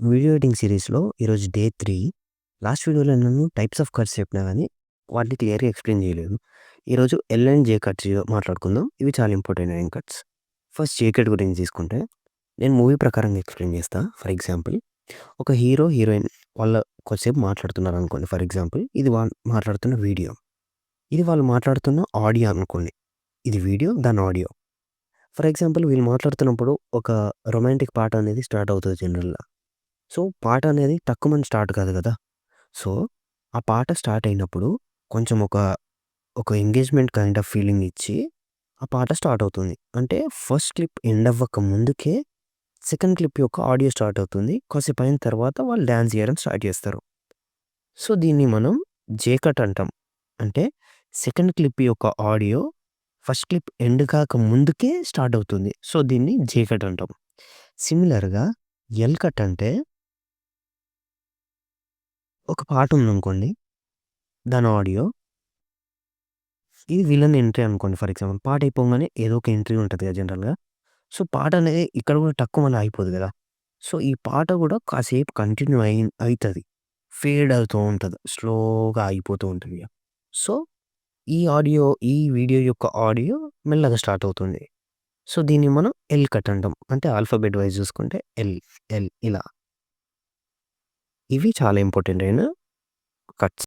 Video editing సీరీస్‌లో ఈరోజు day 3. Last వీడియోలో నేను టైప్స్ ఆఫ్ కట్స్ చెప్పినా గానీ, వాటిని క్లియర్‌గా ఎక్స్‌ప్లెయిన్ చేయలేదు. ఈరోజు ఎల్ అండ్ జే కట్స్ మాట్లాడుకుందాం. ఇవి చాలా ఇంపార్టెంట్ అయిన కట్స్. ఫస్ట్ జే కట్ గురించి తీసుకుంటే, నేను మూవీ ప్రకారంగా ఎక్స్‌ప్లెయిన్ చేస్తా. ఫర్ ఎగ్జాంపుల్, ఒక హీరో, హీరోయిన్ వాళ్ళ కొద్దిసేపు మాట్లాడుతున్నారనుకోండి. ఫర్ ఎగ్జాంపుల్, ఇది వాళ్ళు మాట్లాడుతున్న వీడియో. ఇది వాళ్ళు మాట్లాడుతున్న ఆడియో అనుకోండి. ఇది వీడియో, దాని ఆడియో. ఫర్ ఎగ్జాంపుల్, వీళ్ళు మాట్లాడుతున్నప్పుడు ఒక రొమాంటిక్ పాట అనేది స్టార్ట్ అవుతది జనరల్‌గా. సో, పాట అనేది టక్కుమని స్టార్ట్ కాదు గదా! సో, ఆ పాట స్టార్ట్ అయినప్పుడు కొంచెం ఒక ఎంగేజ్‌మెంట్ కైండ్ ఆఫ్ ఫీలింగ్ ఇచ్చి, ఆ పాట స్టార్ట్ అవుతుంది. అంటే ఫస్ట్ క్లిప్ ఎండ్ అవ్వక ముందుకే సెకండ్ క్లిప్ యొక్క ఆడియో స్టార్ట్ అవుతుంది. కాసేపు అయిన తర్వాత వాళ్ళు డాన్స్ చేయడం స్టార్ట్ చేస్తారు. సో, దీన్ని మనం జే కట్ అంటాం. అంటే సెకండ్ క్లిప్ యొక్క ఆడియో ఫస్ట్ క్లిప్ ఎండ్ కాక ముందుకే స్టార్ట్ అవుతుంది. సో, దీన్ని జే కట్ అంటాం. సిమిలర్‌గా ఎల్ కట్ అంటే ఒక పాట ఉందనుకోండి. దాని ఆడియో. ఇది విలన్ ఎంట్రీ అనుకోండి ఫర్ ఎగ్జాంపుల్. పాట అయిపోంగానే ఏదో ఒక ఎంట్రీ ఉంటది కదా జనరల్‌గా. సో, పాట అనేది ఇక్కడ కూడా టక్కుమని ఆగిపోదు గదా! సో, ఈ పాట గూడా కాసేపు కంటిన్యూ అయితది. ఫేడ్ అవుతూ ఉంటది. స్లోగా ఆగిపోతూ ఉంటది. సో, ఈ వీడియో యొక్క ఆడియో మెల్లగా స్టార్ట్ అవుతుంది. సో, దీన్ని మనం ఎల్ కట్ అంటాం. అంటే ఆల్ఫాబెట్ వైస్ చూసుకుంటే ఎల్, ఎల్ ఇలా. ఇవి చాలా ఇంపార్టెంట్ అయిన కట్స్.